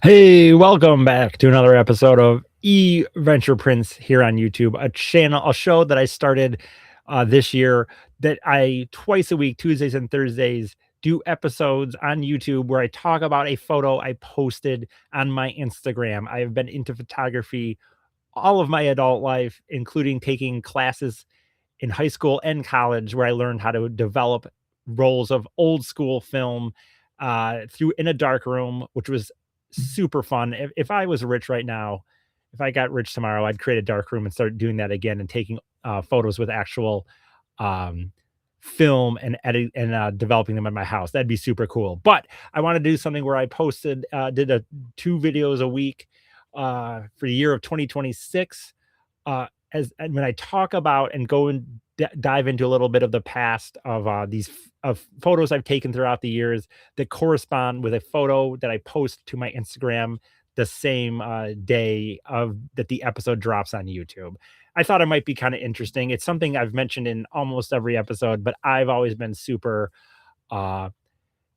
Hey, welcome back to another episode of Venture Prince here on YouTube, a show that I started this year that I twice a week, Tuesdays and Thursdays, do episodes on YouTube where I talk about a photo I posted on my Instagram. I have been into photography all of my adult life, including taking classes in high school and college where I learned how to develop rolls of old school film through in a dark room, which was super fun. If I was rich right now, if I got rich tomorrow, I'd create a dark room and start doing that again and taking photos with actual um, film and edit and developing them in my house. That'd be super cool. But I want to do something where I did two videos a week for the year of 2026. As and when I talk about and go and dive into a little bit of the past of of photos I've taken throughout the years that correspond with a photo that I post to my Instagram the same day of that the episode drops on YouTube. I thought it might be kind of interesting. It's something I've mentioned in almost every episode, but I've always been super uh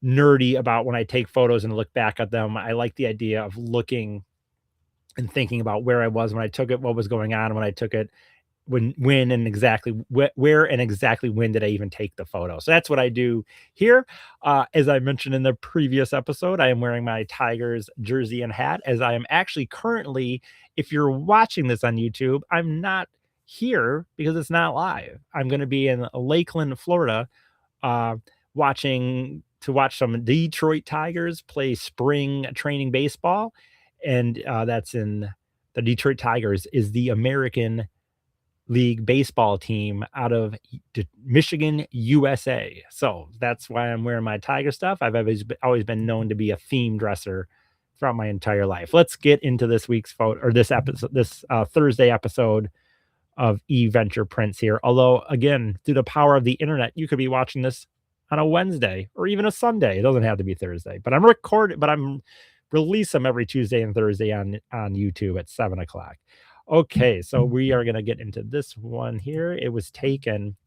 nerdy about when I take photos and look back at them. I like the idea of looking and thinking about where I was when I took it, what was going on when I took it, when and exactly where and exactly when did I even take the photo. So that's what I do here. As I mentioned in the previous episode, I am wearing my Tigers jersey and hat as I am actually currently, if you're watching this on YouTube, I'm not here because it's not live. I'm going to be in Lakeland, Florida, uh, watch some Detroit Tigers play spring training baseball, and that's in the Detroit Tigers is the American League baseball team out of Michigan, USA. So that's why I'm wearing my Tiger stuff. I've always been known to be a theme dresser throughout my entire life. Let's get into this week's photo or this episode, this Thursday episode of Venture Prince here. Although, again, through the power of the internet, you could be watching this on a Wednesday or even a Sunday. It doesn't have to be Thursday, but I'm release them every Tuesday and Thursday on YouTube at 7 o'clock. Okay, so we are gonna get into this one here. It was taken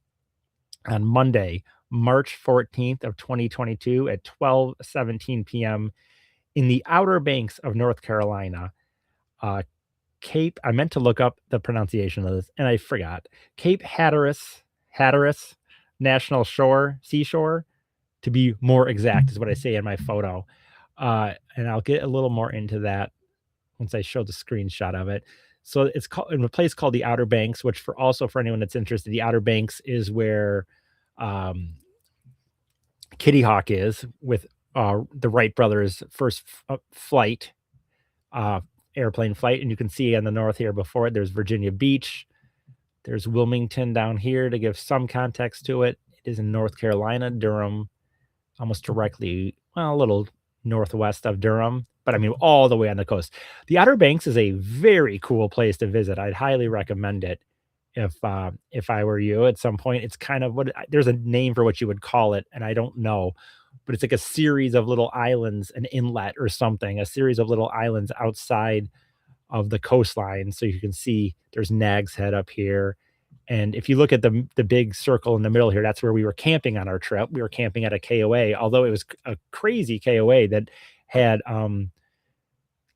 on Monday, March 14th of 2022 at 12:17 p.m. in the Outer Banks of North Carolina. Uh, I meant to look up the pronunciation of this and I forgot. Cape Hatteras National Seashore, to be more exact, is what I say in my photo. And I'll get a little more into that once I show the screenshot of it. So it's called in a place called the Outer Banks, which for anyone that's interested, the Outer Banks is where um, Kitty Hawk is with the Wright brothers' first flight, uh, airplane flight. And you can see on the north here before it, there's Virginia Beach. There's Wilmington down here to give some context to it. It is in North Carolina, Durham, almost directly, well, a little northwest of Durham, but I mean, all the way on the coast. The Outer Banks is a very cool place to visit. I'd highly recommend it if I were you at some point. It's kind of there's a name for what you would call it, and I don't know, but it's like a series of little islands, an inlet or something, a series of little islands outside of the coastline. So you can see there's Nag's Head up here. And if you look at the big circle in the middle here, that's where we were camping on our trip. We were camping at a KOA, although it was a crazy KOA that had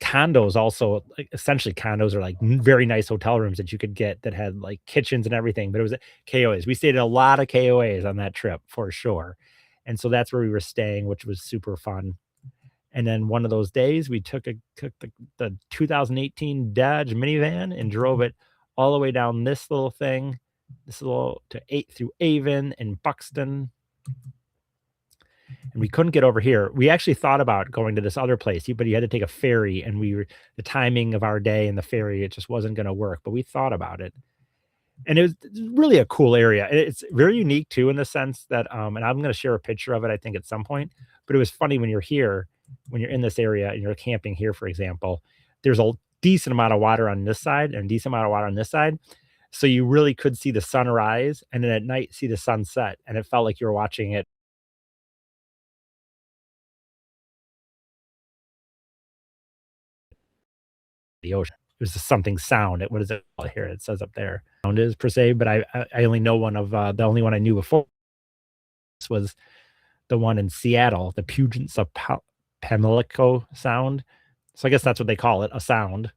condos also, like essentially condos or like very nice hotel rooms that you could get that had like kitchens and everything. But it was KOAs. We stayed at a lot of KOAs on that trip for sure. And so that's where we were staying, which was super fun. And then one of those days, we took the 2018 Dodge minivan and drove it all the way down this little thing, this little to 8 through Avon and Buxton. And we couldn't get over here. We actually thought about going to this other place, but you had to take a ferry, and the timing of our day and the ferry, it just wasn't going to work. But we thought about it, and it was really a cool area. It's very unique too, in the sense that, and I'm going to share a picture of it, I think, at some point. But it was funny when you're here, when you're in this area and you're camping here, for example, there's a decent amount of water on this side and a decent amount of water on this side. So you really could see the sunrise and then at night see the sunset. And it felt like you were watching it the ocean. It was just something sound. What is it called here? It says up there. Sound is per se, but I only know one of the only one I knew before this was the one in Seattle, the Pamlico sound. So I guess that's what they call it, a sound.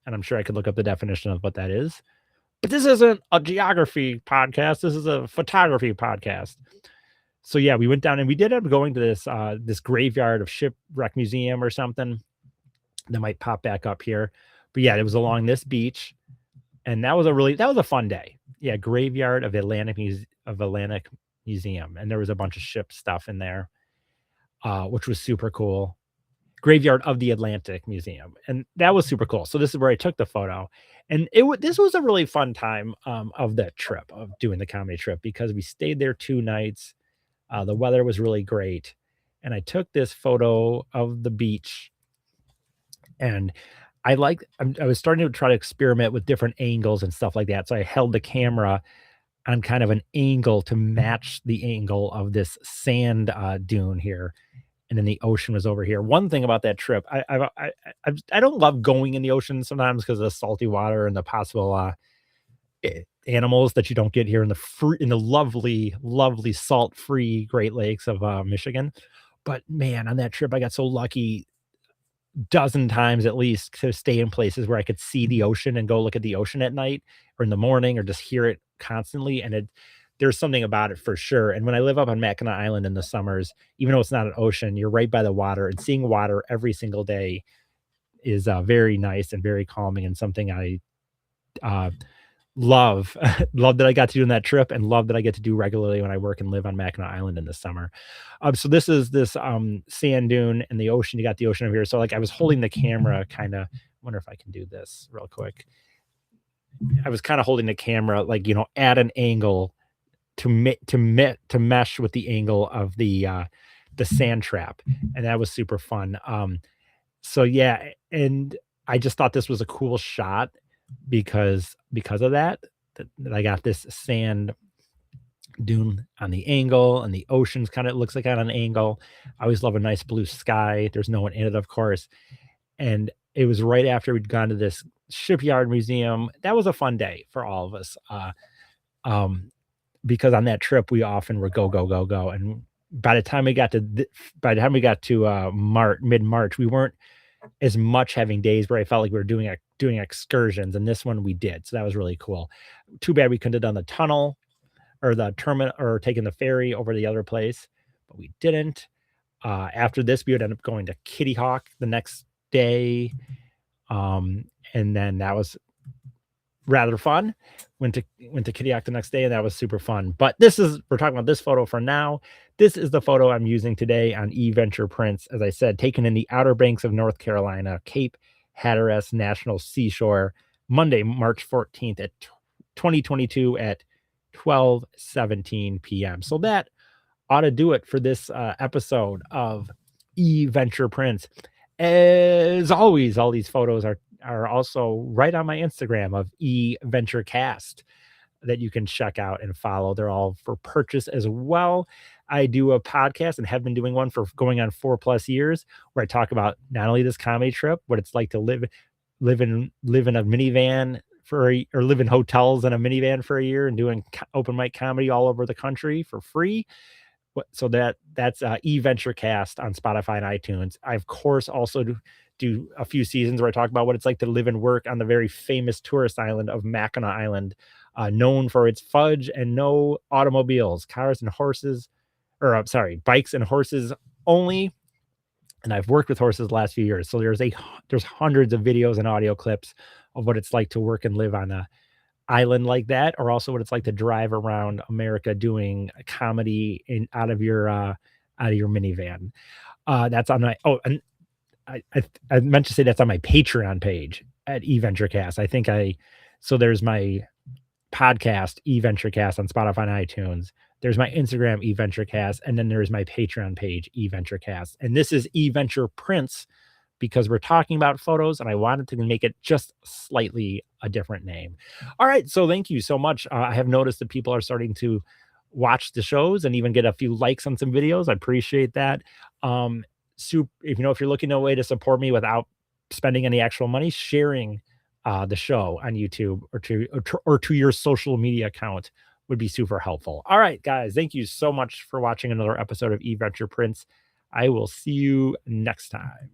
And I'm sure I could look up the definition of what that is. But this isn't a geography podcast. This is a photography podcast. So yeah, we went down and we did end up going to this graveyard of shipwreck museum or something that might pop back up here. But yeah, it was along this beach, and that was a fun day. Yeah, graveyard of Atlantic Museum, and there was a bunch of ship stuff in there, which was super cool. Graveyard of the Atlantic Museum, and that was super cool. So this is where I took the photo, and this was a really fun time of that trip of doing the comedy trip because we stayed there 2 nights. The weather was really great, and I took this photo of the beach, and I was starting to try to experiment with different angles and stuff like that. So I held the camera on kind of an angle to match the angle of this sand dune here, and then the ocean was over here. One thing about that trip, I don't love going in the ocean sometimes because of the salty water and the possible animals that you don't get here in the lovely, lovely salt-free Great Lakes of Michigan. But man, on that trip, I got so lucky dozen times at least to stay in places where I could see the ocean and go look at the ocean at night or in the morning or just hear it constantly. And there's something about it for sure. And when I live up on Mackinac Island in the summers, even though it's not an ocean, you're right by the water, and seeing water every single day is very nice and very calming, and something I uh, love. Love that I got to do on that trip, and love that I get to do regularly when I work and live on Mackinac Island in the summer. So this is this sand dune and the ocean. You got the ocean over here. So like I was holding the camera kind of, wonder if I can do this real quick. I was kind of holding the camera like, at an angle to mesh with the angle of the sand trap, and that was super fun. So yeah, and I just thought this was a cool shot because of that I got this sand dune on the angle, and the ocean's kind of looks like on an angle. I always love a nice blue sky. There's no one in it, of course. And it was right after we'd gone to this shipyard museum. That was a fun day for all of us. Um, because on that trip we often were go, go, go, go. And by the time we got to mid-March, we weren't as much having days where I felt like we were doing excursions, and this one we did. So that was really cool. Too bad we couldn't have done the tunnel or the terminal or taking the ferry over the other place, but we didn't. After this, we would end up going to Kitty Hawk the next day. And then that was rather fun. Went to Kitty Hawk the next day, and that was super fun. But we're talking about this photo for now. This is the photo I'm using today on eVenture Prints, as I said, taken in the Outer Banks of North Carolina, Cape Hatteras National Seashore, Monday, March 14th at 2022 at 12:17 p.m. So that ought to do it for this episode of eVenture Prints. As always, all these photos are also right on my Instagram of eVentureCast that you can check out and follow. They're all for purchase as well. I do a podcast and have been doing one for going on 4+ years, where I talk about not only this comedy trip, what it's like to live in a minivan or live in hotels in a minivan for a year and doing open mic comedy all over the country for free. So that's eVentureCast on Spotify and iTunes. I of course also do a few seasons where I talk about what it's like to live and work on the very famous tourist island of Mackinac Island, known for its fudge and no automobiles, bikes and horses only. And I've worked with horses the last few years, so there's hundreds of videos and audio clips of what it's like to work and live on a island like that, or also what it's like to drive around America doing a comedy out of your minivan. That's on my and I meant to say that's on my Patreon page at eVentureCast. So there's my podcast eVentureCast on Spotify and iTunes. There's my Instagram eVentureCast, and then there's my Patreon page eVentureCast. And this is eVenture Prints because we're talking about photos, and I wanted to make it just slightly a different name. All right, so thank you so much. I have noticed that people are starting to watch the shows and even get a few likes on some videos. I appreciate that. If you're looking at a way to support me without spending any actual money, sharing the show on YouTube or to your social media account would be super helpful. All right, guys, thank you so much for watching another episode of eVenture Prints. I will see you next time.